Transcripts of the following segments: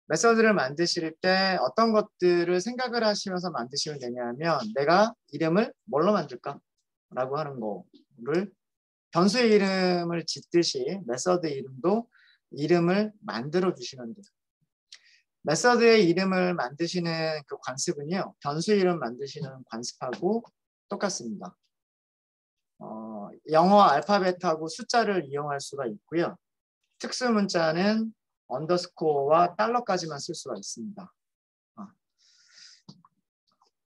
메서드를 만드실 때 어떤 것들을 생각을 하시면서 만드시면 되냐면 내가 이름을 뭘로 만들까? 라고 하는 거를 변수의 이름을 짓듯이 메서드 이름도 이름을 만들어 주시면 돼요. 메서드의 이름을 만드시는 그 관습은요. 변수 이름 만드시는 관습하고 똑같습니다. 영어 알파벳하고 숫자를 이용할 수가 있고요. 특수 문자는 언더스코어와 달러까지만 쓸 수가 있습니다.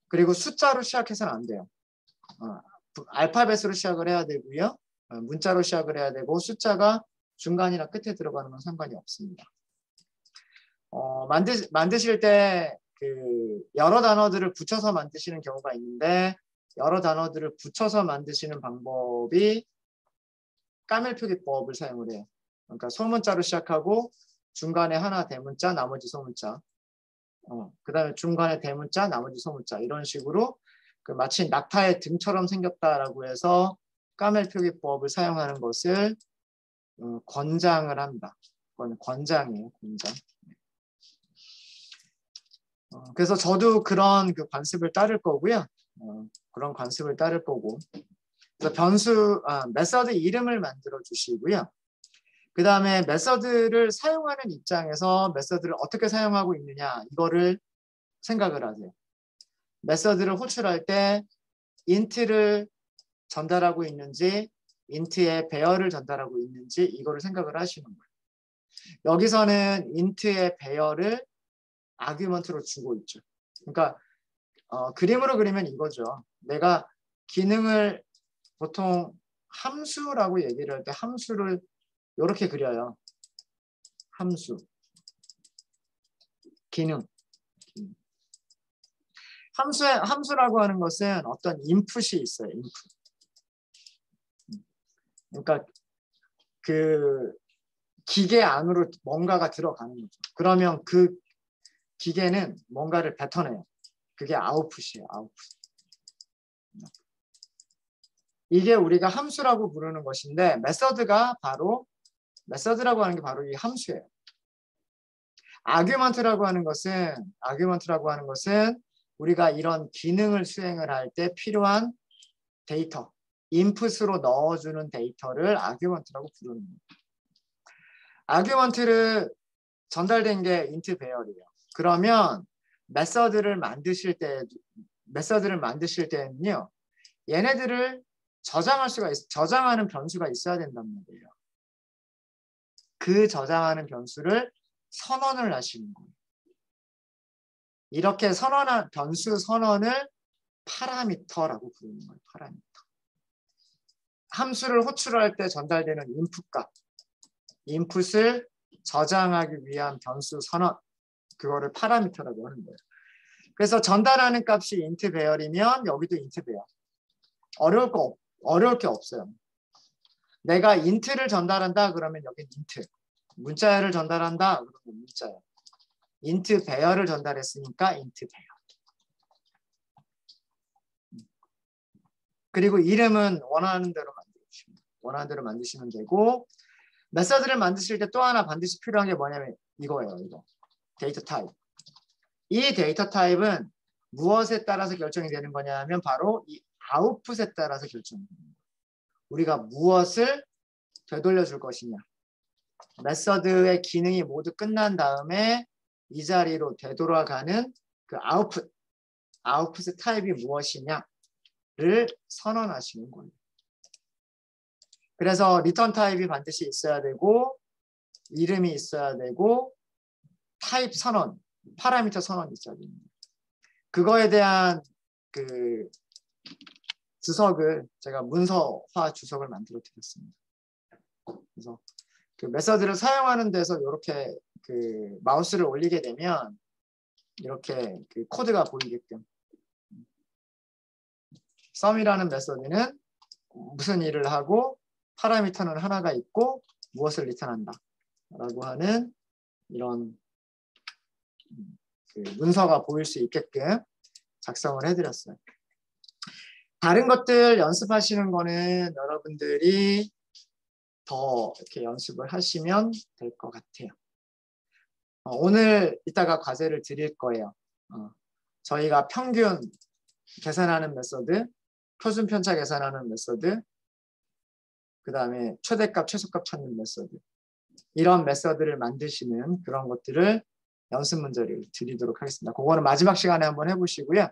그리고 숫자로 시작해서는 안 돼요. 알파벳으로 시작을 해야 되고요. 문자로 시작을 해야 되고 숫자가 중간이나 끝에 들어가는 건 상관이 없습니다. 만드실 때 그 여러 단어들을 붙여서 만드시는 경우가 있는데 여러 단어들을 붙여서 만드시는 방법이 까멜표기법을 사용을 해요. 그러니까 소문자로 시작하고 중간에 하나 대문자, 나머지 소문자. 그 다음에 중간에 대문자, 나머지 소문자. 이런 식으로 그 마치 낙타의 등처럼 생겼다라고 해서 까멜표기법을 사용하는 것을 권장을 합니다. 권장이에요, 권장. 그래서 저도 그런 그 관습을 따를 거고요. 그런 관습을 따를 거고. 그래서 메서드 이름을 만들어 주시고요. 그 다음에 메서드를 사용하는 입장에서 메서드를 어떻게 사용하고 있느냐 이거를 생각을 하세요. 메서드를 호출할 때 int를 전달하고 있는지 int의 배열을 전달하고 있는지 이거를 생각을 하시는 거예요. 여기서는 int의 배열을 아규먼트로 주고 있죠. 그러니까 그림으로 그리면 이거죠. 내가 기능을 보통 함수라고 얘기를 할 때 함수를 이렇게 그려요. 함수, 기능. 함수라고 하는 것은 어떤 인풋이 있어요. 인풋. 그러니까 그 기계 안으로 뭔가가 들어가는 거죠. 그러면 그 기계는 뭔가를 뱉어내요. 그게 아웃풋이에요. 아웃풋. 이게 우리가 함수라고 부르는 것인데 메서드라고 하는 게 바로 이 함수예요. 아규먼트라고 하는 것은 우리가 이런 기능을 수행을 할 때 필요한 데이터, 인풋으로 넣어주는 데이터를 아규먼트라고 부르는 거예요. 아규먼트를 전달된 게 int 배열이에요. 그러면 메서드를 만드실 때는요, 얘네들을 저장하는 변수가 있어야 된단 말이에요. 그 저장하는 변수를 선언을 하시는 거예요. 이렇게 변수 선언을 파라미터라고 부르는 거예요. 파라미터. 함수를 호출할 때 전달되는 인풋값, 인풋을 저장하기 위한 변수 선언, 그거를 파라미터라고 하는 거예요. 그래서 전달하는 값이 int 배열이면 여기도 int 배열. 어려울 게 없어요. 내가 int를 전달한다 그러면 여기 int. 문자열을 전달한다 그러면 문자열. int 배열을 전달했으니까 int 배열. 그리고 이름은 원하는 대로 만드시면 되고 메서드를 만드실 때 또 하나 반드시 필요한 게 뭐냐면 이거예요. 이거. 데이터 타입. 이 데이터 타입은 무엇에 따라서 결정이 되는 거냐면 바로 이 아웃풋에 따라서 결정이 됩니다. 우리가 무엇을 되돌려 줄 것이냐. 메서드의 기능이 모두 끝난 다음에 이 자리로 되돌아가는 그 아웃풋의 타입이 무엇이냐를 선언하시는 거예요. 그래서 리턴 타입이 반드시 있어야 되고 이름이 있어야 되고 타입 선언, 파라미터 선언이 있어야 됩니다. 그거에 대한 그 주석을 제가 문서화 주석을 만들어 드렸습니다. 그래서 그 메서드를 사용하는 데서 이렇게 그 마우스를 올리게 되면 이렇게 그 코드가 보이게끔 sum이라는 메서드는 무슨 일을 하고 파라미터는 하나가 있고 무엇을 리턴한다 라고 하는 이런 그 문서가 보일 수 있게끔 작성을 해드렸어요. 다른 것들 연습하시는 거는 여러분들이 더 이렇게 연습을 하시면 될 것 같아요. 오늘 이따가 과제를 드릴 거예요. 저희가 평균 계산하는 메소드, 표준 편차 계산하는 메소드, 그 다음에 최대값, 최소값 찾는 메소드, 이런 메소드를 만드시는 그런 것들을 연습 문제를 드리도록 하겠습니다. 그거는 마지막 시간에 한번 해보시고요.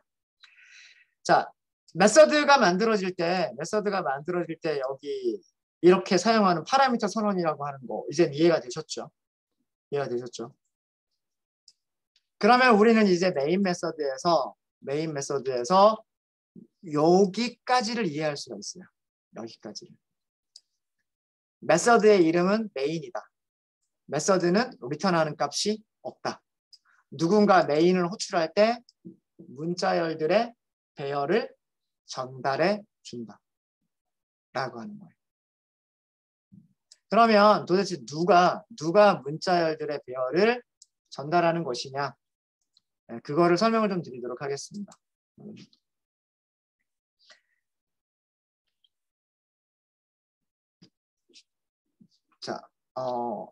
자, 메소드가 만들어질 때 여기 이렇게 사용하는 파라미터 선언이라고 하는 거 이제 이해가 되셨죠? 이해가 되셨죠? 그러면 우리는 이제 메인 메소드에서 여기까지를 이해할 수가 있어요. 여기까지를. 메소드의 이름은 메인이다. 메소드는 리턴하는 값이 없다. 누군가 메인을 호출할 때 문자열들의 배열을 전달해 준다. 라고 하는 거예요. 그러면 도대체 누가 문자열들의 배열을 전달하는 것이냐? 그거를 설명을 좀 드리도록 하겠습니다. 자,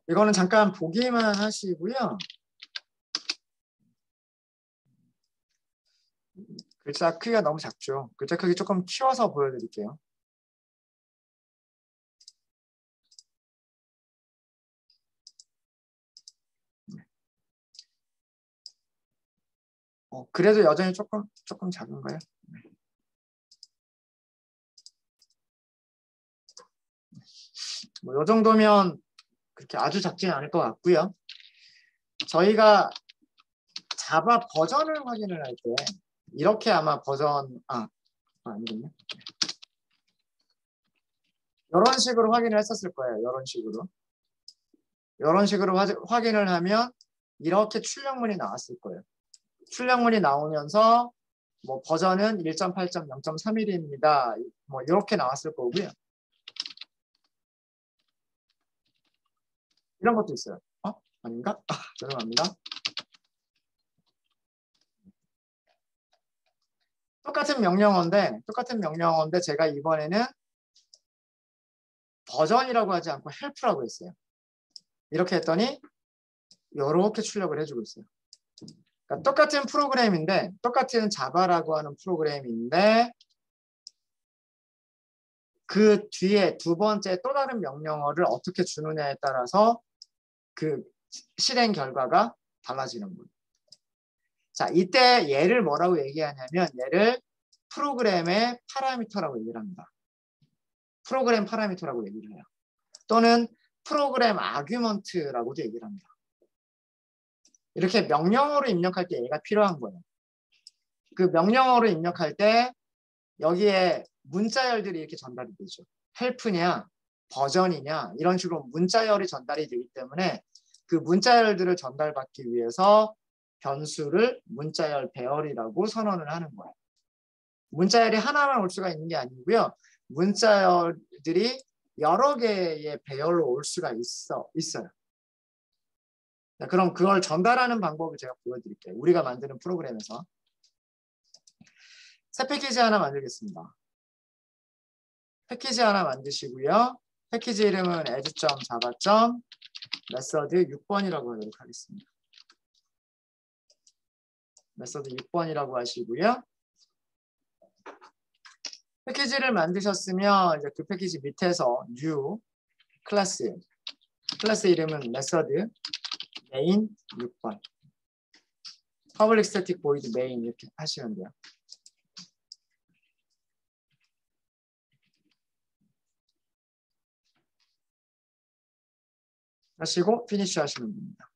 이거는 잠깐 보기만 하시고요. 글자 크기가 너무 작죠. 글자 크기 조금 키워서 보여드릴게요. 그래도 여전히 조금 작은가요? 네. 이 정도면 그렇게 아주 작지는 않을 것 같고요. 저희가 자바 버전을 확인을 할 때 이렇게 아마 버전 아니군요. 이런 식으로 확인을 했었을 거예요. 이런 식으로 확인을 하면 이렇게 출력문이 나왔을 거예요. 출력문이 나오면서 뭐 버전은 1.8.0.31입니다. 뭐 이렇게 나왔을 거고요. 이런 것도 있어요. 아닌가? 죄송합니다. 똑같은 명령어인데 제가 이번에는 버전이라고 하지 않고 헬프라고 했어요. 이렇게 했더니 이렇게 출력을 해주고 있어요. 그러니까 똑같은 프로그램인데, 똑같은 자바라고 하는 프로그램인데 그 뒤에 두 번째 또 다른 명령어를 어떻게 주느냐에 따라서 그 실행 결과가 달라지는 거예요. 자, 이때 얘를 뭐라고 얘기하냐면 얘를 프로그램의 파라미터라고 얘기를 합니다. 프로그램 파라미터라고 얘기를 해요. 또는 프로그램 아규먼트라고도 얘기를 합니다. 이렇게 명령어로 입력할 때 얘가 필요한 거예요. 그 명령어로 입력할 때 여기에 문자열들이 이렇게 전달이 되죠. 헬프냐, 버전이냐 이런 식으로 문자열이 전달이 되기 때문에 그 문자열들을 전달받기 위해서 변수를 문자열 배열이라고 선언을 하는 거예요. 문자열이 하나만 올 수가 있는 게 아니고요. 문자열들이 여러 개의 배열로 올 수가 있어요. 자, 그럼 그걸 전달하는 방법을 제가 보여드릴게요. 우리가 만드는 프로그램에서. 새 패키지 하나 만들겠습니다. 패키지 하나 만드시고요. 패키지 이름은 add.java.method 6번이라고 하도록 하겠습니다. 메서드 6번이라고 하시고요. 패키지를 만드셨으면 이제 그 패키지 밑에서 new 클래스 이름은 method main 6번 public static void main 이렇게 하시면 돼요. 하시고 피니쉬 하시면 됩니다.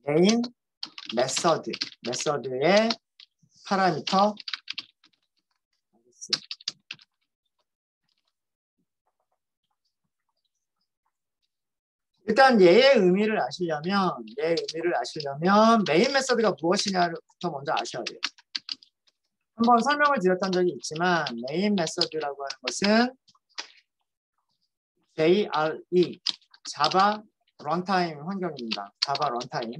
메인 메서드의 파라미터 일단 얘의 의미를 아시려면 메인 메서드가 무엇이냐부터 먼저 아셔야 돼요. 한번 설명을 드렸던 적이 있지만 메인 메서드라고 하는 것은 JRE 자바 런타임 환경입니다. 자바 런타임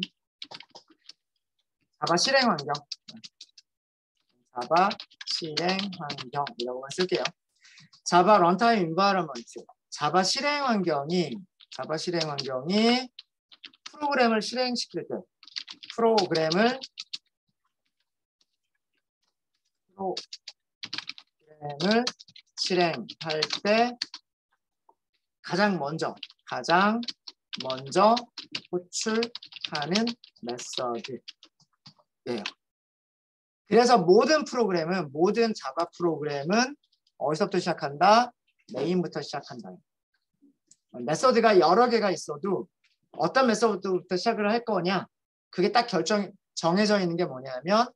자바 실행 환경 자바 실행 환경이라고만 쓸게요. 자바 런타임 인바이러먼트. 자바 실행 환경이 프로그램을 실행시킬 때 프로그램을 실행할 때 가장 먼저 호출하는 메서드예요. 그래서 모든 자바 프로그램은 어디서부터 시작한다? 메인부터 시작한다. 메서드가 여러 개가 있어도 어떤 메서드부터 시작을 할 거냐? 그게 딱 정해져 있는 게 뭐냐면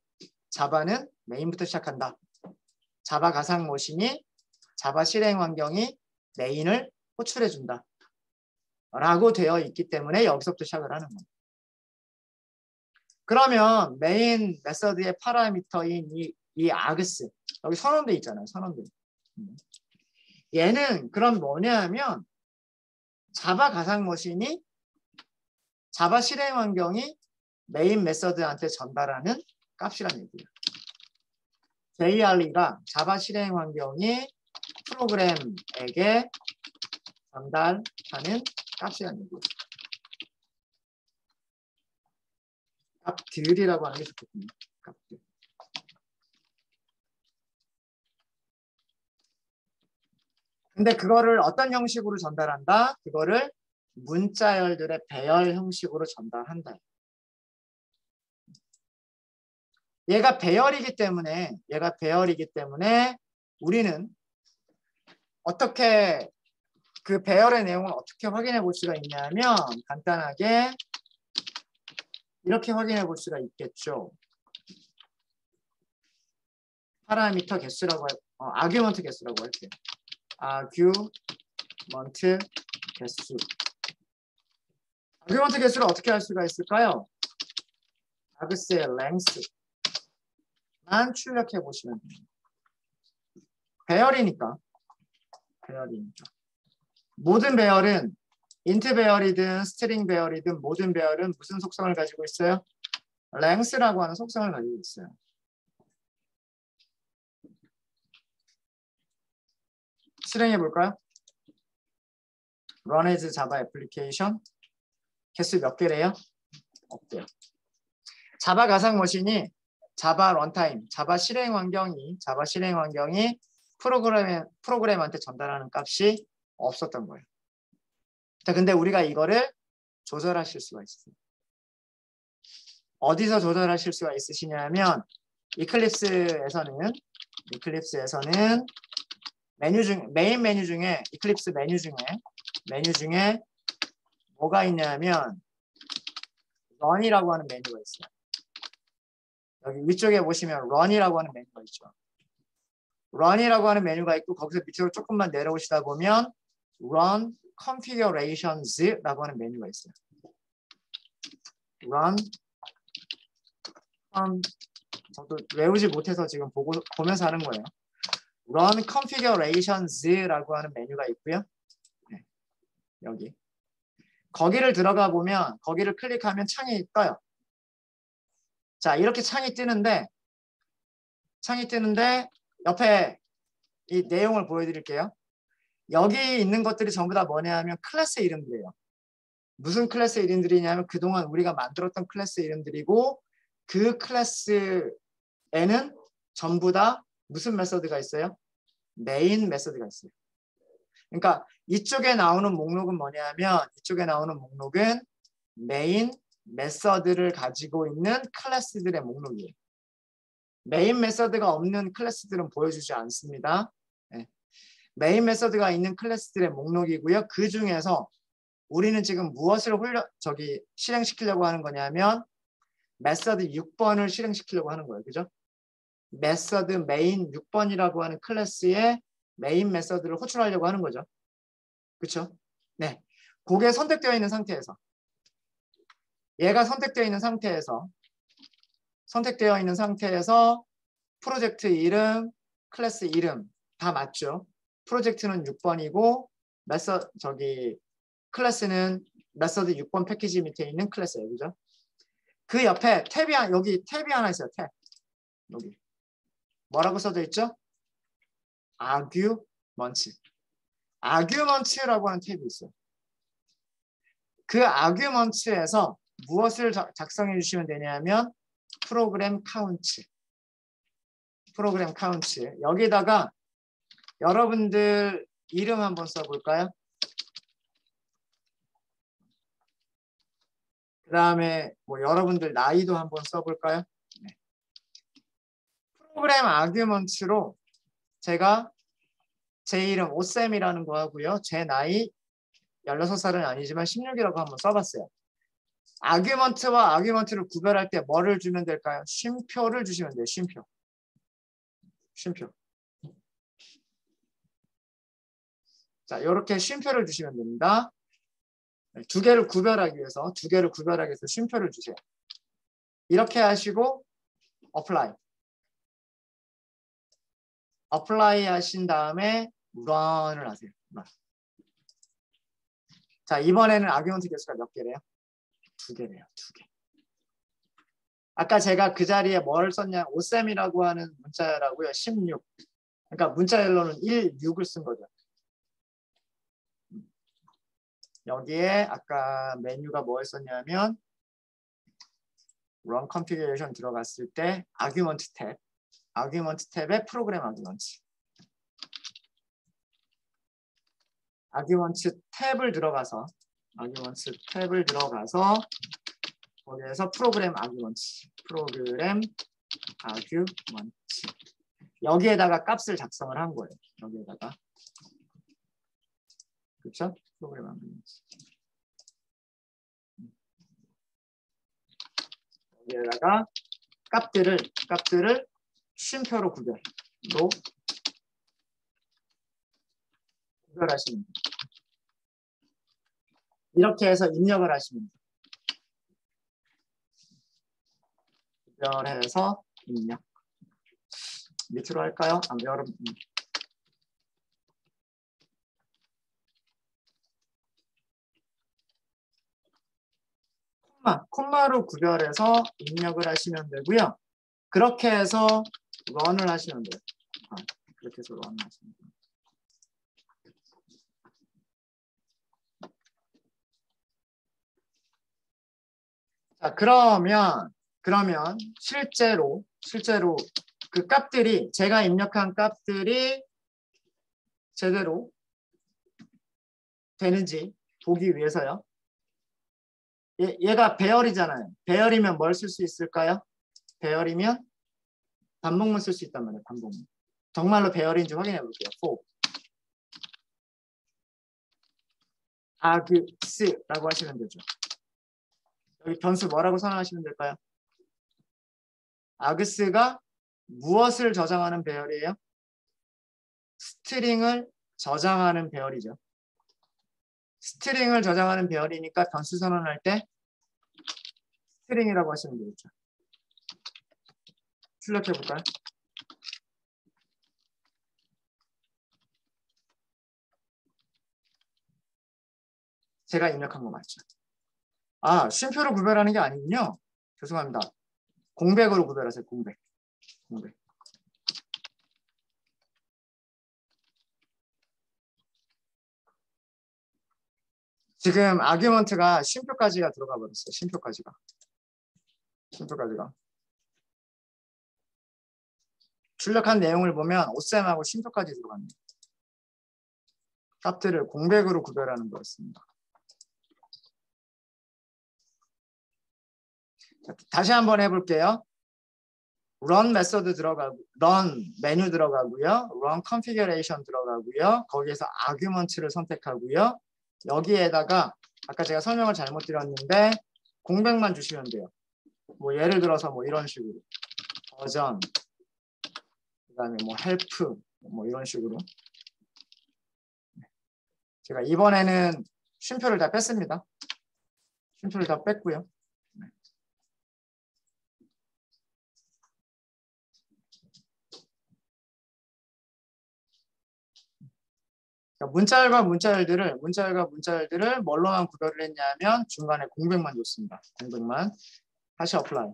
자바는 메인부터 시작한다. 자바 가상 머신이 자바 실행 환경이 메인을 호출해 준다. 라고 되어 있기 때문에 여기서부터 시작을 하는 거예요. 그러면 메인 메서드의 파라미터인 이 아그스 여기 선언돼 있잖아요. 선언돼. 얘는 그럼 뭐냐면 자바 가상 머신이 자바 실행 환경이 메인 메서드한테 전달하는 값이란 얘기예요. JRE가 자바 실행 환경이 프로그램에게 전달하는 값이란 얘기예요. 값들이라고 하는 게 좋겠군요. 값들. 근데 그거를 어떤 형식으로 전달한다? 그거를 문자열들의 배열 형식으로 전달한다. 얘가 배열이기 때문에 우리는 어떻게 그 배열의 내용을 어떻게 확인해 볼 수가 있냐면 간단하게 이렇게 확인해 볼 수가 있겠죠. 파라미터 개수라고 아규먼트 개수라고 할게요. 아규먼트 개수를 어떻게 할 수가 있을까요? 아그스의 랭스만 출력해 보시면 됩니다. 배열이니까. 모든 배열은 인트 배열이든 스트링 배열이든 모든 배열은 무슨 속성을 가지고 있어요? 랭스라고 하는 속성을 가지고 있어요. 실행해 볼까요? Run as Java application. 개수 몇 개래요? 없대요. 자바 가상 머신이 자바 런타임, 자바 실행 환경이 프로그램한테 전달하는 값이 없었던 거예요. 자, 근데 우리가 이거를 조절하실 수가 있어요. 어디서 조절하실 수가 있으시냐면 이클립스에서는 메인 메뉴 중에 이클립스 메뉴 중에 뭐가 있냐면 run이라고 하는 메뉴가 있어요. 여기 위쪽에 보시면 run이라고 하는 메뉴가 있죠. run이라고 하는 메뉴가 있고 거기서 밑으로 조금만 내려오시다 보면 run configurations라고 하는 메뉴가 있어요. 저도 외우지 못해서 지금 보면서 하는 거예요. run configurations라고 하는 메뉴가 있고요. 네, 여기. 거기를 들어가 보면 거기를 클릭하면 창이 떠요. 자, 이렇게 창이 뜨는데 옆에 이 내용을 보여드릴게요. 여기 있는 것들이 전부 다 뭐냐면 클래스 이름들이에요. 무슨 클래스 이름들이냐면 그동안 우리가 만들었던 클래스 이름들이고 그 클래스에는 전부 다 무슨 메서드가 있어요? 메인 메서드가 있어요. 그러니까 이쪽에 나오는 목록은 뭐냐면 메인 메서드를 가지고 있는 클래스들의 목록이에요. 메인 메서드가 없는 클래스들은 보여주지 않습니다. 네. 메인 메서드가 있는 클래스들의 목록이고요. 그 중에서 우리는 지금 무엇을 실행시키려고 하는 거냐면 메서드 6번을 실행시키려고 하는 거예요. 그죠? 메서드 메인 6번이라고 하는 클래스의 메인 메서드를 호출하려고 하는 거죠. 그렇죠? 네. 그게 선택되어 있는 상태에서 얘가 선택되어 있는 상태에서 프로젝트 이름, 클래스 이름 다 맞죠? 프로젝트는 6번이고 클래스는 메서드 6번 패키지 밑에 있는 클래스예요. 그죠? 그 옆에 여기 탭이 하나 있어요. 탭. 여기. 뭐라고 써져 있죠? argument. argument라고 하는 탭이 있어요. 그 argument에서 무엇을 작성해 주시면 되냐면 프로그램 카운트. 프로그램 카운트. 여기다가 여러분들 이름 한번 써볼까요? 그 다음에 뭐 여러분들 나이도 한번 써볼까요? 네. 프로그램 아규먼트로 제가 제 이름 오쌤이라는 거 하고요. 제 나이 16살은 아니지만 16이라고 한번 써봤어요. 아규먼트와 아규먼트를 구별할 때 뭐를 주면 될까요? 쉼표를 주시면 돼요. 쉼표. 쉼표. 자, 이렇게 쉼표를 주시면 됩니다. 두 개를 구별하기 위해서 쉼표를 주세요. 이렇게 하시고 apply 하신 다음에 run을 하세요. run. 자, 이번에는 아규먼트 개수가 몇 개래요? 2개래요. 2개. 아까 제가 그 자리에 뭘 썼냐? 오쌤이라고 하는 문자라고요. 16. 그러니까 문자열로는 1, 6을 쓴 거죠. 여기에 아까 메뉴가 뭘 썼냐면 run configuration 들어갔을 때 argument 탭에 프로그램 argument 탭을 들어가서 거기에서 프로그램 argument 여기에다가 값을 작성을 한 거예요. 여기에다가 그렇죠? 프로그램 argument 여기에다가 값들을 쉼표로 구별하시면 돼요. 이렇게 해서 입력을 하시면 돼요. 구별해서 입력. 밑으로 할까요? 여러분. 콤마로 구별해서 입력을 하시면 되고요. 그렇게 해서 run을 하시면 돼요. 그렇게 해서 run을 하시면 돼요. 자, 그러면 실제로 그 값들이 제가 입력한 값들이 제대로 되는지 보기 위해서요. 얘가 배열이잖아요. 배열이면 뭘 쓸 수 있을까요? 배열이면 반복문 쓸 수 있단 말이에요. 반복문. 정말로 배열인지 확인해 볼게요. for args라고 하시면 되죠. 여기 변수 뭐라고 선언하시면 될까요? args가 무엇을 저장하는 배열이에요? 스트링을 저장하는 배열이죠. 스트링을 저장하는 배열이니까 변수 선언할 때 스트링이라고 하시면 되겠죠. 출력해 볼까요? 제가 입력한 거 맞죠? 쉼표로 구별하는 게 아니군요. 죄송합니다. 공백으로 구별하세요. 공백. 지금 아규먼트가 쉼표까지가 들어가 버렸어요. 쉼표까지가. 출력한 내용을 보면 오쌤하고 쉼표까지 들어갑니다. 값들을 공백으로 구별하는 거였습니다. 다시 한번 해볼게요. run 메소드 들어가고, run 메뉴 들어가고요. run configuration 들어가고요. 거기에서 argument를 선택하고요. 여기에다가 아까 제가 설명을 잘못 드렸는데 공백만 주시면 돼요. 뭐 예를 들어서 뭐 이런 식으로 버전, 그다음에 뭐 help, 뭐 이런 식으로. 제가 이번에는 쉼표를 다 뺐습니다. 쉼표를 다 뺐고요. 문자열과 문자열들을 뭘로만 구별을 했냐면 중간에 공백만 줬습니다. 공백만. 다시 apply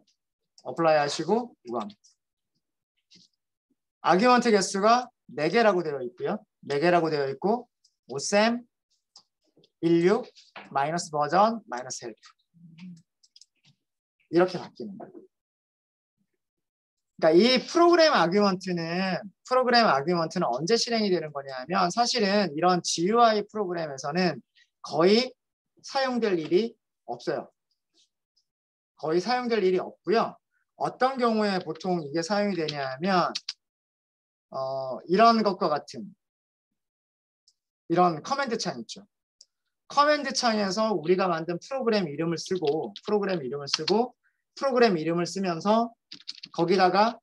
하시고 run. 아규먼트 개수가 4개라고 되어 있고요. 4개라고 되어 있고 오셈 16 마이너스 버전 마이너스 헬프 이렇게 바뀌는 거예요. 그러니까 이 프로그램 아규먼트는 언제 실행이 되는 거냐면 사실은 이런 GUI 프로그램에서는 거의 사용될 일이 없어요. 거의 사용될 일이 없고요. 어떤 경우에 보통 이게 사용이 되냐면 이런 것과 같은 이런 커맨드 창 있죠. 커맨드 창에서 우리가 만든 프로그램 이름을 쓰면서 거기다가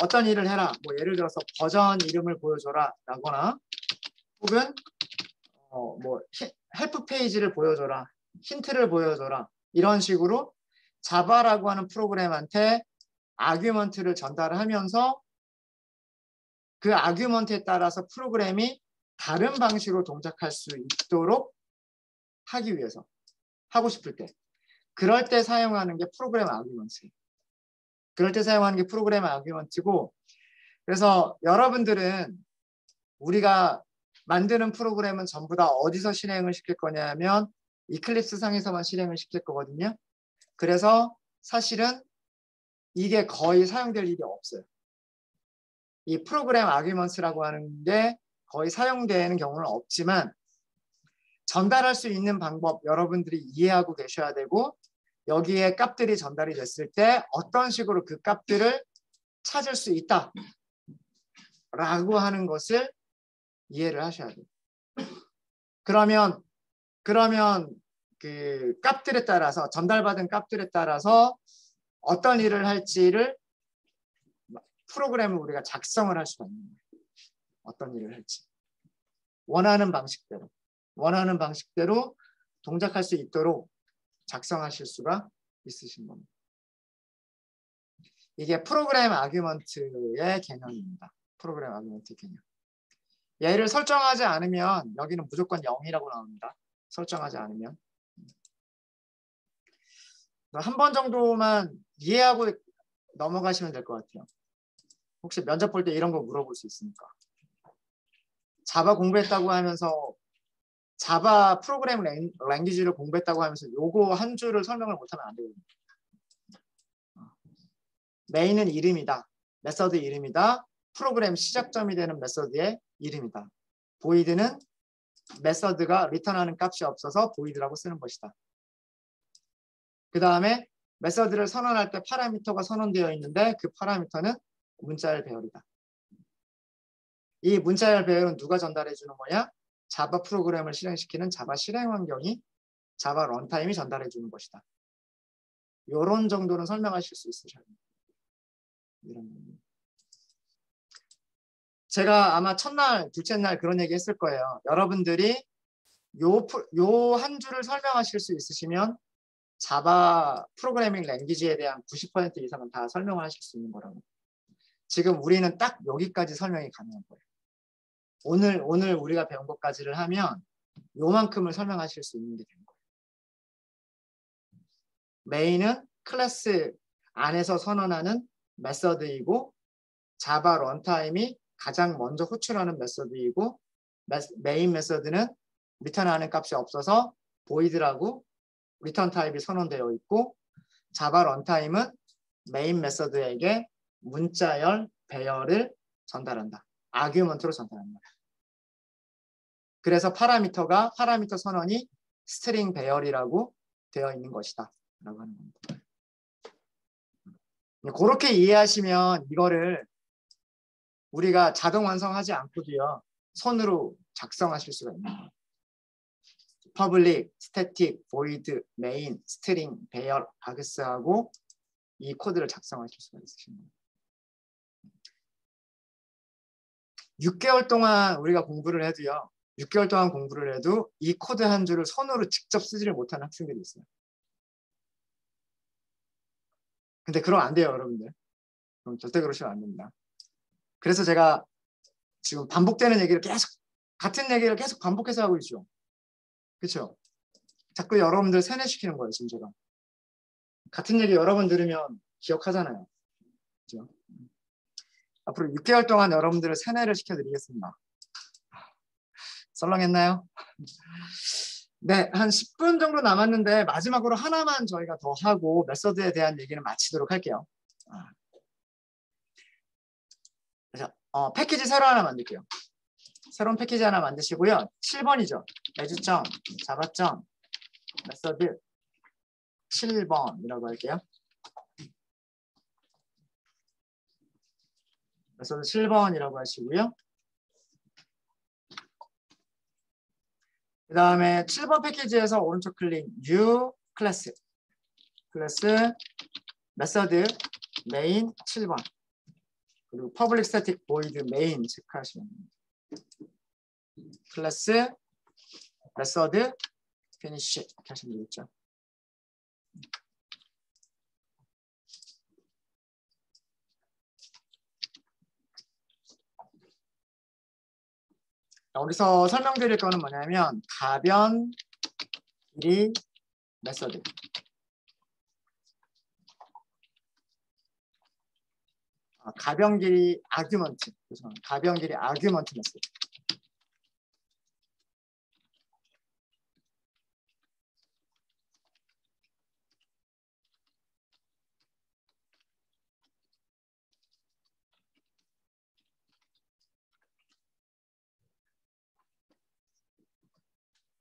어떤 일을 해라. 뭐 예를 들어서 버전 이름을 보여줘라 라거나 혹은 뭐 헬프 페이지를 보여줘라. 힌트를 보여줘라. 이런 식으로 자바라고 하는 프로그램한테 아규먼트를 전달하면서 그 아규먼트에 따라서 프로그램이 다른 방식으로 동작할 수 있도록 하기 위해서 하고 싶을 때 그럴 때 사용하는 게 프로그램 아규먼트예요. 그럴 때 사용하는 게 프로그램 아규먼트고 그래서 여러분들은 우리가 만드는 프로그램은 전부 다 어디서 실행을 시킬 거냐면 이클립스 상에서만 실행을 시킬 거거든요. 그래서 사실은 이게 거의 사용될 일이 없어요. 이 프로그램 아규먼트라고 하는 게 거의 사용되는 경우는 없지만 전달할 수 있는 방법 여러분들이 이해하고 계셔야 되고 여기에 값들이 전달이 됐을 때 어떤 식으로 그 값들을 찾을 수 있다 라고 하는 것을 이해를 하셔야 돼요. 그러면 그 값들에 따라서 전달받은 값들에 따라서 어떤 일을 할지를 프로그램을 우리가 작성을 할 수가 있는 거예요. 어떤 일을 할지 원하는 방식대로 동작할 수 있도록 작성하실 수가 있으신 겁니다. 이게 프로그램 아규먼트의 개념입니다. 프로그램 아규먼트 개념. 얘를 설정하지 않으면 여기는 무조건 0이라고 나옵니다. 설정하지 않으면. 한 번 정도만 이해하고 넘어가시면 될 것 같아요. 혹시 면접 볼 때 이런 거 물어볼 수 있으니까. 자바 공부했다고 하면서 자바 프로그램 랭귀지를 공부했다고 하면서 요거 한 줄을 설명을 못하면 안 되거든요. 메인은 이름이다. 메서드 이름이다. 프로그램 시작점이 되는 메서드의 이름이다. 보이드는 메서드가 리턴하는 값이 없어서 보이드라고 쓰는 것이다. 그 다음에 메서드를 선언할 때 파라미터가 선언되어 있는데 그 파라미터는 문자열 배열이다. 이 문자열 배열은 누가 전달해 주는 거냐? 자바 프로그램을 실행시키는 자바 실행 환경이 자바 런타임이 전달해 주는 것이다. 이런 정도는 설명하실 수 있으셔야 됩니다. 제가 아마 첫날, 둘째 날 그런 얘기 했을 거예요. 여러분들이 요 한 줄을 설명하실 수 있으시면 자바 프로그래밍 랭귀지에 대한 90% 이상은 다 설명을 하실 수 있는 거라고. 지금 우리는 딱 여기까지 설명이 가능한 거예요. 오늘 우리가 배운 것까지를 하면 요만큼을 설명하실 수 있는 게 되는 거예요. 메인은 클래스 안에서 선언하는 메서드이고 자바 런타임이 가장 먼저 호출하는 메서드이고 메인 메서드는 리턴하는 값이 없어서 보이드라고 리턴 타입이 선언되어 있고 자바 런타임은 메인 메서드에게 문자열 배열을 전달한다. 아규먼트로 전달합니다. 그래서 파라미터 선언이 스트링 배열이라고 되어 있는 것이다. 라고 하는 겁니다. 그렇게 이해하시면 이거를 우리가 자동 완성하지 않고도요. 손으로 작성하실 수가 있는 거예요. public, static, void, main, string, 배열, 아그스하고 이 코드를 작성하실 수가 있으신 거예요. 6개월 동안 우리가 공부를 해도요. 6개월 동안 공부를 해도 이 코드 한 줄을 손으로 직접 쓰지를 못하는 학생들이 있어요. 근데 그러면 안 돼요, 여러분들. 그럼 절대 그러시면 안 됩니다. 그래서 제가 지금 반복되는 얘기를 같은 얘기를 계속 반복해서 하고 있죠. 그렇죠? 자꾸 여러분들 세뇌시키는 거예요, 지금 제가. 같은 얘기 여러 번 들으면 기억하잖아요. 그렇죠? 앞으로 6개월 동안 여러분들을 세뇌를 시켜드리겠습니다. 썰렁했나요? 네, 한 10분 정도 남았는데 마지막으로 하나만 저희가 더 하고 메서드에 대한 얘기는 마치도록 할게요. 그래서 패키지 새로 하나 만들게요. 새로운 패키지 하나 만드시고요. 7번이죠. 매주점, 자바점, 메서드 7번이라고 할게요. 메서드 7번이라고 하시고요. 그 다음에 7번 패키지에서 오른쪽 클릭 New 클래스 메서드 메인 7번 그리고 public static void main 체크하시면 됩니다. 클래스 메서드 finish 이렇게 하시면 되겠죠. 여기서 설명드릴 거는 뭐냐면 가변 길이 메서드 가변 길이 아규먼트 가변 길이 아규먼트 메서드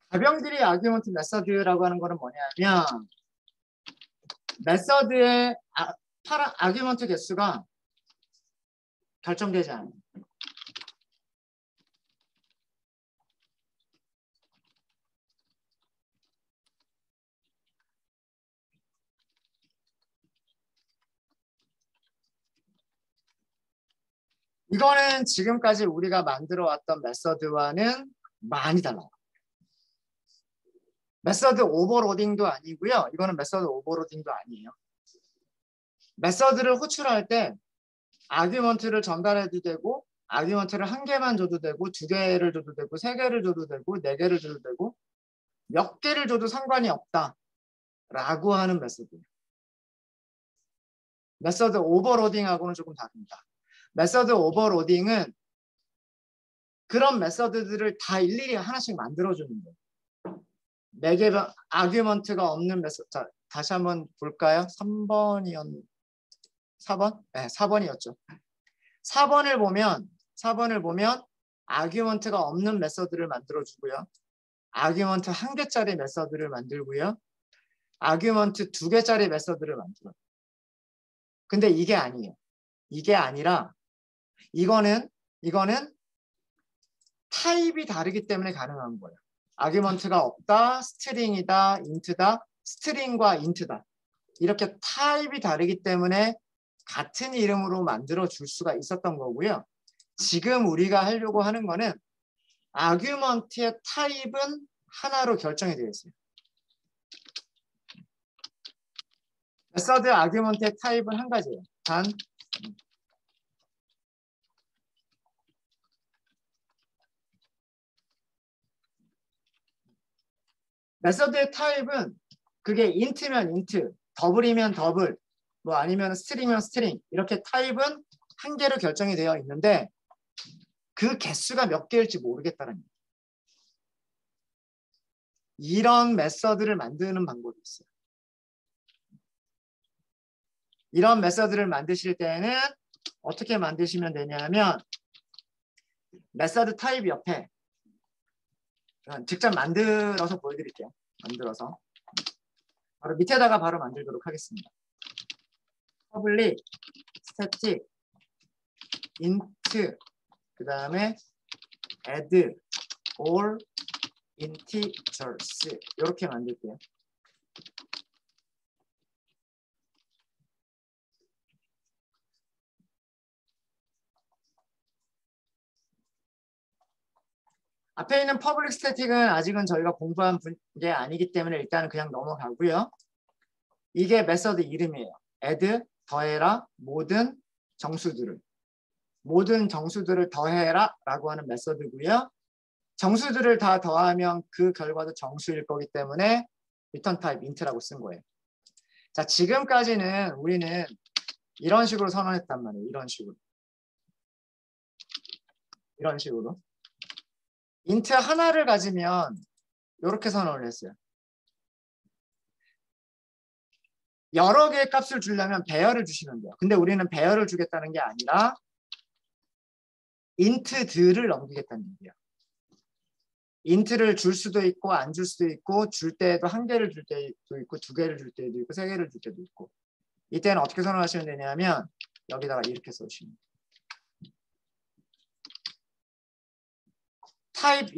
가변 길이 아규먼트 메서드라고 하는 거는 뭐냐면 메서드의 아규먼트 개수가 결정되지 않아요. 이거는 지금까지 우리가 만들어 왔던 메서드와는 많이 달라요. 메서드 오버로딩도 아니고요. 이거는 메서드 오버로딩도 아니에요. 메서드를 호출할 때 아규먼트를 전달해도 되고 아규먼트를 한 개만 줘도 되고 두 개를 줘도 되고 세 개를 줘도 되고 네 개를 줘도 되고 몇 개를 줘도 상관이 없다 라고 하는 메서드예요. 메서드 오버로딩하고는 조금 다릅니다. 메서드 오버로딩은 그런 메서드들을 다 일일이 하나씩 만들어주는 거예요. 4개 아규먼트가 없는 메서드. 자, 다시 한번 볼까요? 3번이었 4번? 네, 4번이었죠. 4번을 보면 아규먼트가 없는 메서드를 만들어주고요. 아규먼트 1개짜리 메서드를 만들고요. 아규먼트 2개짜리 메서드를 만들어요. 근데 이게 아니에요. 이게 아니라 이거는 타입이 다르기 때문에 가능한 거예요. 아규먼트가 없다, 스트링이다, 인트다, 스트링과 인트다. 이렇게 타입이 다르기 때문에 같은 이름으로 만들어 줄 수가 있었던 거고요. 지금 우리가 하려고 하는 거는 아규먼트의 타입은 하나로 결정이 되어 있어요. 메서드 아규먼트의 타입은 한 가지예요. 단 메서드의 타입은 그게 인트면 인트, 더블이면 더블, 뭐 아니면 스트링이면 스트링 이렇게 타입은 한 개로 결정이 되어 있는데 그 개수가 몇 개일지 모르겠다는 거예요. 이런 메서드를 만드는 방법이 있어요. 이런 메서드를 만드실 때는 어떻게 만드시면 되냐면 메서드 타입 옆에 직접 만들어서 보여드릴게요. 만들어서 바로 밑에다가 바로 만들도록 하겠습니다. public static int 그 다음에 add all integers 이렇게 만들게요. 앞에 있는 퍼블릭 스태틱은 아직은 저희가 공부한 게 아니기 때문에 일단은 그냥 넘어가고요. 이게 메서드 이름이에요. add, 더해라, 모든 정수들을 더해라 라고 하는 메서드고요. 정수들을 다 더하면 그 결과도 정수일 거기 때문에 return type int라고 쓴 거예요. 자, 지금까지는 우리는 이런 식으로 선언했단 말이에요. 이런 식으로. 이런 식으로. 인트 하나를 가지면 이렇게 선언을 했어요. 여러 개의 값을 주려면 배열을 주시면 돼요. 근데 우리는 배열을 주겠다는 게 아니라 인트들을 넘기겠다는 얘기예요. 인트를 줄 수도 있고 안 줄 수도 있고 줄 때에도 한 개를 줄 때도 있고 두 개를 줄 때도 있고 세 개를 줄 때도 있고 이때는 어떻게 선언하시면 되냐면 여기다가 이렇게 써주시면 돼요. 타입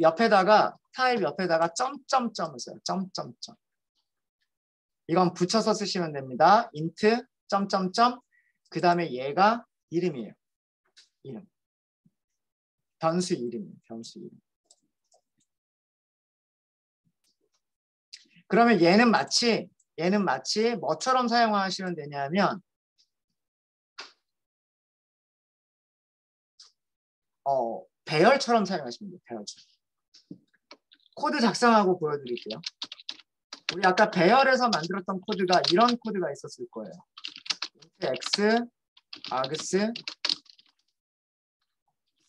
옆에다가 점점점을 써요. 점점점. 이건 붙여서 쓰시면 됩니다. int 점점점 그 다음에 얘가 이름이에요. 이름. 변수 이름이에요. 변수 이름. 그러면 얘는 마치 뭐처럼 사용하시면 되냐면 배열처럼 사용하시면 돼요. 배열처럼. 코드 작성하고 보여드릴게요. 우리 아까 배열에서 만들었던 코드가 이런 코드가 있었을 거예요. x, args,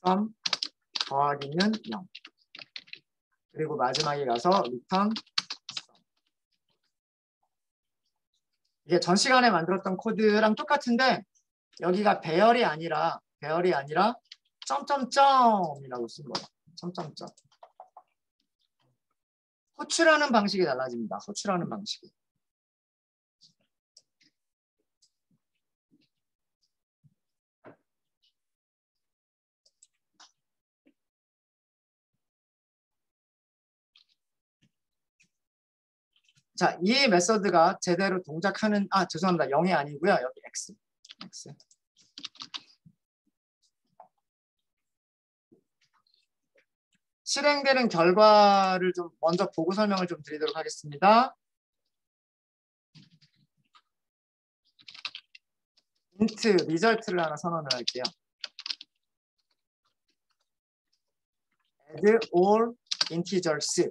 sum, 더하기는 0. 그리고 마지막에 가서 return sum. 이게 전 시간에 만들었던 코드랑 똑같은데 여기가 배열이 아니라 점점점이라고 쓴 거예요. 점점점. 호출하는 방식이 달라집니다. 호출하는 방식이. 자, 이 메서드가 제대로 동작하는 죄송합니다. 0이 아니고요. 여기 x. 실행되는 결과를 좀 먼저 보고 설명을 좀 드리도록 하겠습니다. int result를 하나 선언을 할게요. add all integers.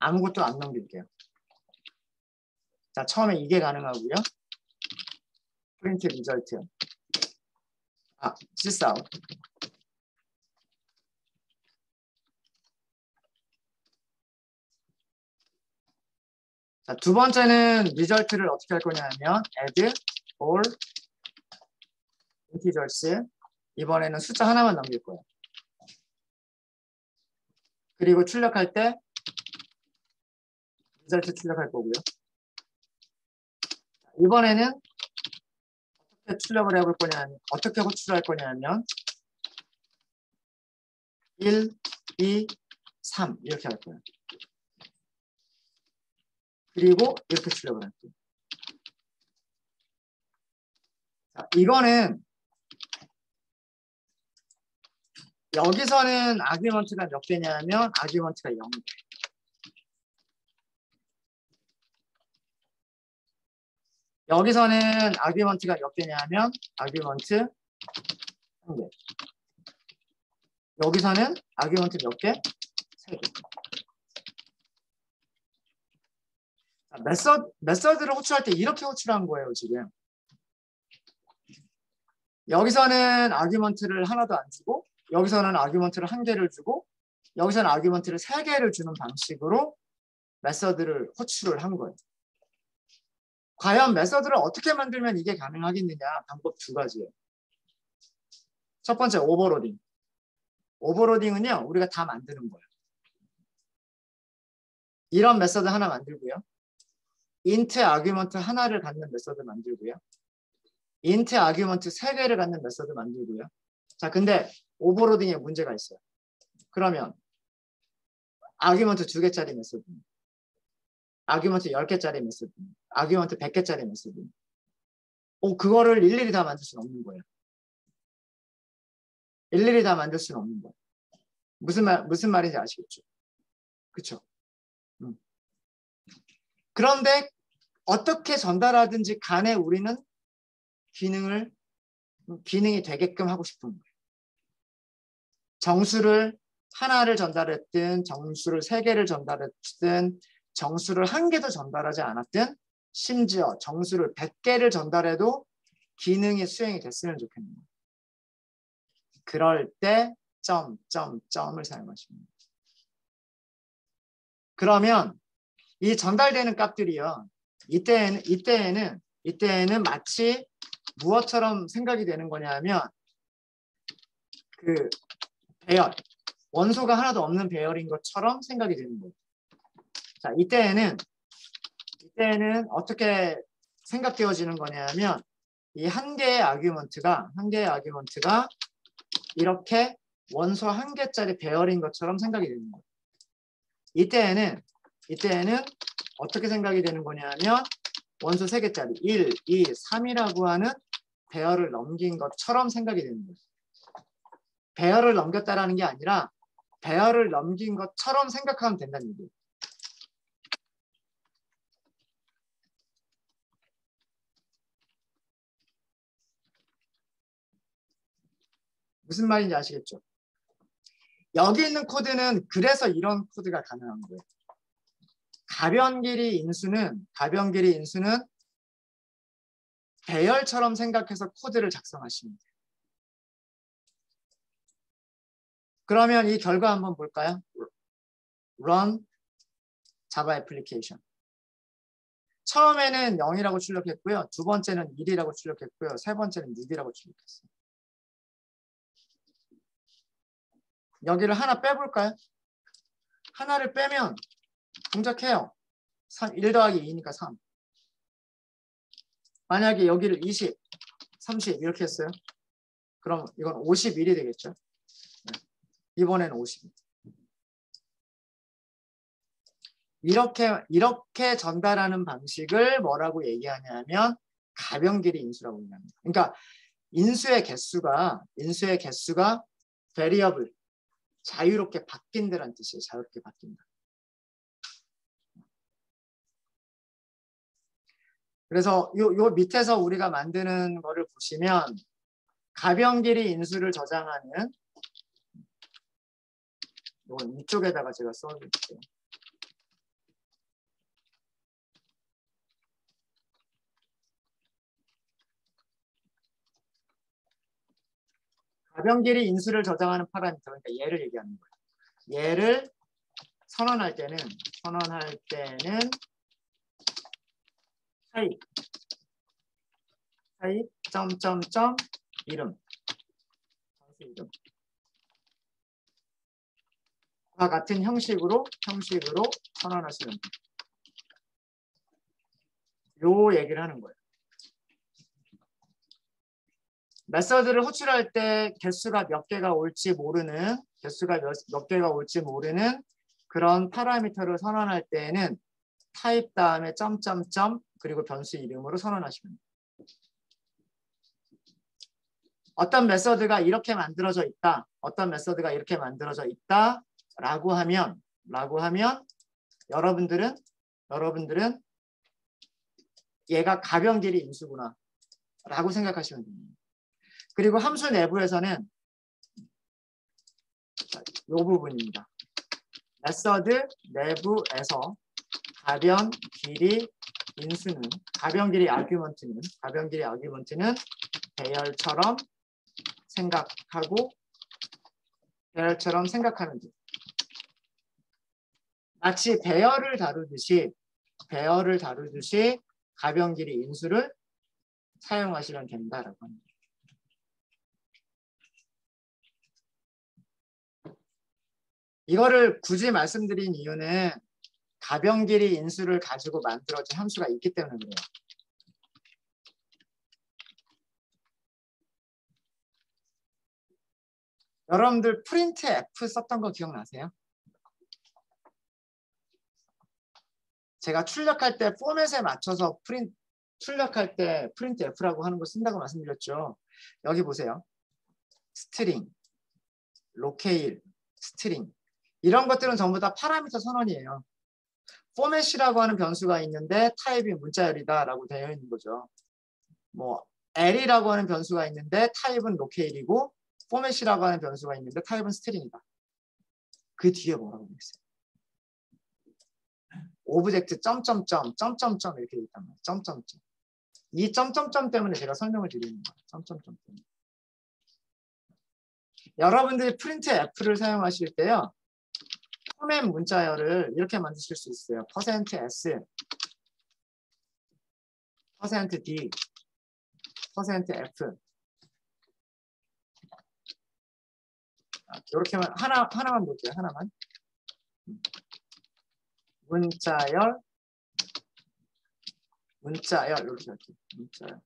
아무것도 안 넘길게요. 자, 처음에 이게 가능하고요. print result. sysout. 자, 두 번째는 리절트를 어떻게 할 거냐면 add all integers. 이번에는 숫자 하나만 남길 거예요. 그리고 출력할 때 리절트 출력할 거고요. 이번에는 어떻게 출력을 해볼 거냐면 어떻게 호출할 거냐면 1, 2, 3 이렇게 할 거예요. 그리고 이렇게 출력을 할게요. 자, 이거는 여기서는 아규먼트가 몇 개냐면 아규먼트가 0개. 여기서는 아규먼트가 몇 개냐면 아규먼트 1개. 여기서는 아규먼트 몇 개? 3개. 메서드를 호출할 때 이렇게 호출한 거예요, 지금. 여기서는 아규먼트를 하나도 안 주고 여기서는 아규먼트를 1개를 주고 여기서는 아규먼트를 3개를 주는 방식으로 메서드를 호출을 한 거예요. 과연 메서드를 어떻게 만들면 이게 가능하겠느냐? 방법 2가지예요. 첫 번째, 오버로딩. 오버로딩은요, 우리가 다 만드는 거예요. 이런 메서드 하나 만들고요. int 아규먼트 하나를 갖는 메서드 만들고요. int 아규먼트 3개를 갖는 메서드 만들고요. 자, 근데 오버로딩에 문제가 있어요. 그러면 아규먼트 2개짜리 메서드, 아규먼트 10개짜리 메서드, 아규먼트 100개짜리 메서드. 그거를 일일이 다 만들 수는 없는 거예요. 일일이 다 만들 수는 없는 거예요. 무슨 말인지 아시겠죠? 그렇죠? 그런데 어떻게 전달하든지 간에 우리는 기능이 되게끔 하고 싶은 거예요. 정수를 하나를 전달했든 정수를 3개를 전달했든 정수를 1개도 전달하지 않았든 심지어 정수를 100개를 전달해도 기능이 수행이 됐으면 좋겠는 거예요. 그럴 때 점을 사용하십니다. 그러면 이 전달되는 값들이요. 이때에는 마치 무엇처럼 생각이 되는 거냐면 그 배열, 원소가 하나도 없는 배열인 것처럼 생각이 되는 거예요. 자, 이때에는 어떻게 생각되어지는 거냐면 이 한 개의 아규먼트가 이렇게 원소 한 개짜리 배열인 것처럼 생각이 되는 거예요. 이때에는 어떻게 생각이 되는 거냐면 원소 3개짜리 1, 2, 3이라고 하는 배열을 넘긴 것처럼 생각이 되는 거예요. 배열을 넘겼다라는 게 아니라 배열을 넘긴 것처럼 생각하면 된다는 얘기예요. 무슨 말인지 아시겠죠? 여기 있는 코드는 그래서 이런 코드가 가능한 거예요. 가변 길이 인수는 배열처럼 생각해서 코드를 작성하시면 돼요. 그러면 이 결과 한번 볼까요? Run 자바 애플리케이션. 처음에는 0이라고 출력했고요. 두 번째는 1이라고 출력했고요. 세 번째는 6이라고 출력했어요. 여기를 하나 빼볼까요? 하나를 빼면 동작해요. 1 더하기 2니까 3. 만약에 여기를 20, 30 이렇게 했어요. 그럼 이건 51이 되겠죠. 이번에는 50. 이렇게 전달하는 방식을 뭐라고 얘기하냐면 가변 길이 인수라고 얘기합니다. 그러니까 인수의 개수가 variable, 자유롭게 바뀐다는 뜻이에요. 자유롭게 바뀐다. 그래서 요 밑에서 우리가 만드는 거를 보시면 가변 길이 인수를 저장하는 이건 이쪽에다가 제가 써드릴게요. 가변 길이 인수를 저장하는 파라미터, 그러니까 얘를 얘기하는 거예요. 얘를 선언할 때는 타입 점점점 이름 과 같은 형식으로 선언하시면 돼요. 요 얘기를 하는 거예요. 메서드를 호출할 때 개수가 몇 개가 올지 모르는 그런 파라미터를 선언할 때에는 타입 다음에 점점점 그리고 변수 이름으로 선언하시면 돼요. 어떤 메서드가 이렇게 만들어져 있다. 라고 하면 여러분들은 얘가 가변 길이 인수구나 라고 생각하시면 됩니다. 그리고 함수 내부에서는 이 부분입니다. 메서드 내부에서 가변 길이 인수는 가변 길이 아규먼트는 배열처럼 생각하는 듯. 마치 배열을 다루듯이 가변 길이 인수를 사용하시면 된다라고 합니다. 이거를 굳이 말씀드린 이유는 가변 길이 인수를 가지고 만들어진 함수가 있기 때문에 그래요. 여러분들 프린트 F 썼던 거 기억나세요? 제가 출력할 때 포맷에 맞춰서 출력할 때 프린트 F라고 하는 거 쓴다고 말씀드렸죠. 여기 보세요. 스트링, 로케일, 스트링 이런 것들은 전부 다 파라미터 선언이에요. 포맷이라고 하는 변수가 있는데 타입이 문자열이다라고 되어 있는 거죠. 뭐 L이라고 하는 변수가 있는데 타입은 로케일이고 포맷이라고 하는 변수가 있는데 타입은 스트링이다. 그 뒤에 뭐라고 되어 있어요? 오브젝트 점점점 이렇게 돼 있단 말이에요. 점점점. 이 점점점 때문에 제가 설명을 드리는 거예요. 점점점 때문에. 여러분들이 프린트 F를 사용하실 때요. 포맷 문자열을 이렇게 만드실 수 있어요. %s, %d, %f. 이렇게만 하나만 볼게요. 하나만. 문자열 이렇게 할게요. 문자열.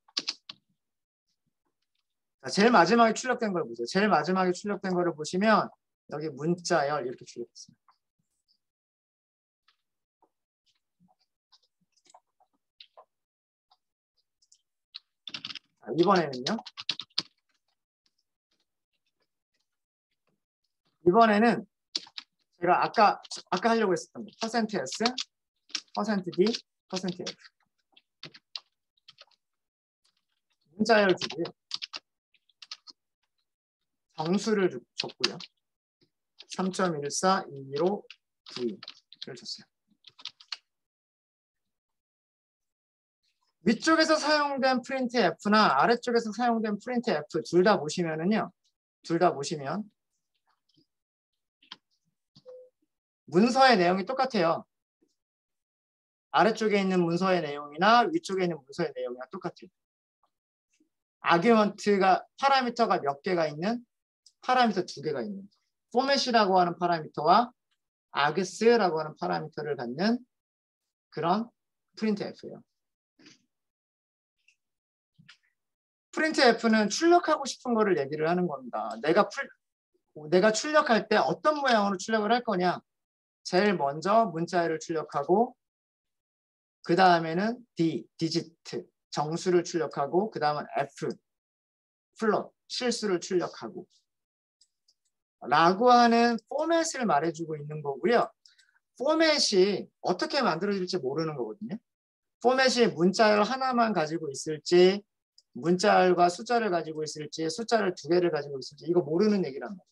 자, 제일 마지막에 출력된 걸 보세요. 제일 마지막에 출력된 거를 보시면 여기 문자열 이렇게 출력했어요. 자, 이번에는 제가 아까 하려고 했었던 거 %s, %d, %f. 문자열 주고요. 정수를 줬고요. 3.14, 215, 92를 줬어요. 위쪽에서 사용된 프린트 F나 아래쪽에서 사용된 프린트 F 둘 다 보시면은요. 둘 다 보시면 문서의 내용이 똑같아요. 아래쪽에 있는 문서의 내용이나 위쪽에 있는 문서의 내용이랑 똑같아요. 아규먼트가 파라미터가 몇 개가 있는 파라미터 2개가 있는 포맷이라고 하는 파라미터와 아그스라고 하는 파라미터를 갖는 그런 프린트 F예요. 프린트 F는 출력하고 싶은 거를 얘기를 하는 겁니다. 내가 출력할 때 어떤 모양으로 출력을 할 거냐. 제일 먼저 문자열을 출력하고 그 다음에는 디지트, 정수를 출력하고 그 다음은 F, 플롯, 실수를 출력하고 라고 하는 포맷을 말해주고 있는 거고요. 포맷이 어떻게 만들어질지 모르는 거거든요. 포맷이 문자열 하나만 가지고 있을지 문자열과 숫자를 가지고 있을지 숫자를 2개를 가지고 있을지 이거 모르는 얘기란 말이에요.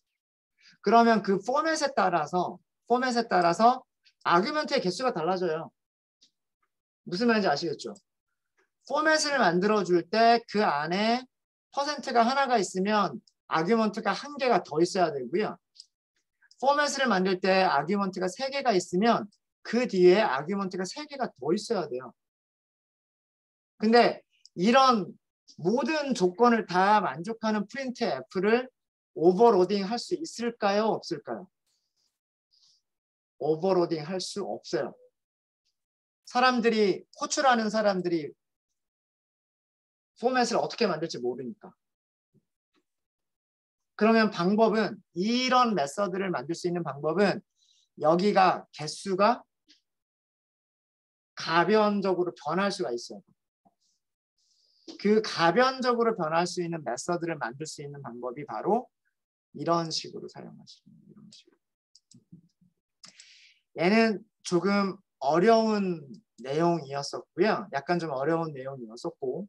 그러면 그 포맷에 따라서 아규먼트의 개수가 달라져요. 무슨 말인지 아시겠죠? 포맷을 만들어줄 때 그 안에 퍼센트가 하나가 있으면 아규먼트가 1개가 더 있어야 되고요. 포맷을 만들 때 아규먼트가 3개가 있으면 그 뒤에 아규먼트가 3개가 더 있어야 돼요. 근데 이런 모든 조건을 다 만족하는 프린트 F를 오버로딩 할 수 있을까요? 없을까요? 오버로딩 할 수 없어요. 호출하는 사람들이 포맷을 어떻게 만들지 모르니까. 그러면 방법은 이런 메서드를 만들 수 있는 방법은 여기가 개수가 가변적으로 변할 수가 있어요. 그 가변적으로 변할 수 있는 메서드를 만들 수 있는 방법이 바로 이런 식으로 사용하시는 거예요. 이런 식으로. 얘는 조금 어려운 내용이었었고요. 약간 좀 어려운 내용이었었고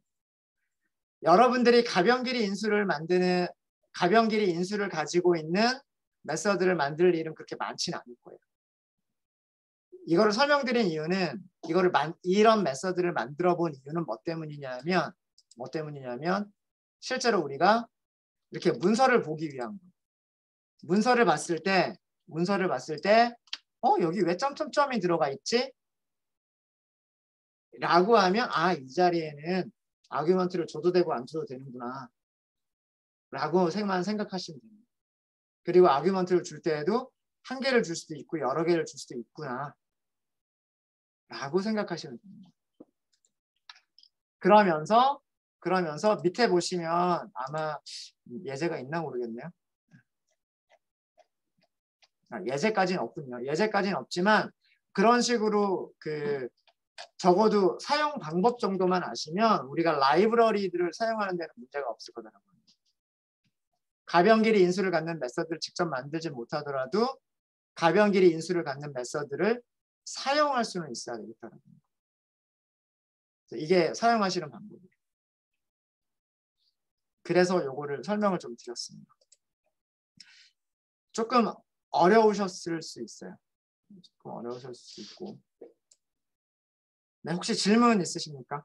여러분들이 가변길이 인수를 가지고 있는 메서드를 만들 일은 그렇게 많지는 않을 거예요. 이거를 설명드린 이유는 이런 메서드를 만들어 본 이유는 뭐 때문이냐면 실제로 우리가 이렇게 문서를 보기 위한 거예요. 문서를 봤을 때 여기 왜 점점점이 들어가 있지? 라고 하면 이 자리에는 아규먼트를 줘도 되고 안 줘도 되는구나 라고 생각하시면 됩니다. 그리고 아규먼트를 줄 때에도 1개를 줄 수도 있고 여러 개를 줄 수도 있구나 라고 생각하시면 됩니다. 그러면서 밑에 보시면 아마 예제가 있나 모르겠네요. 예제까지는 없군요. 예제까지는 없지만 그런 식으로 적어도 사용 방법 정도만 아시면 우리가 라이브러리들을 사용하는 데는 문제가 없을 거라는 거예요. 가변길이 인수를 갖는 메서드를 직접 만들지 못하더라도 가변길이 인수를 갖는 메서드를 사용할 수는 있어야 되겠다는 거예요. 이게 사용하시는 방법이에요. 그래서 요거를 설명을 좀 드렸습니다. 조금 어려우셨을 수 있어요. 조금 어려우셨을 수 있고. 네, 혹시 질문 있으십니까?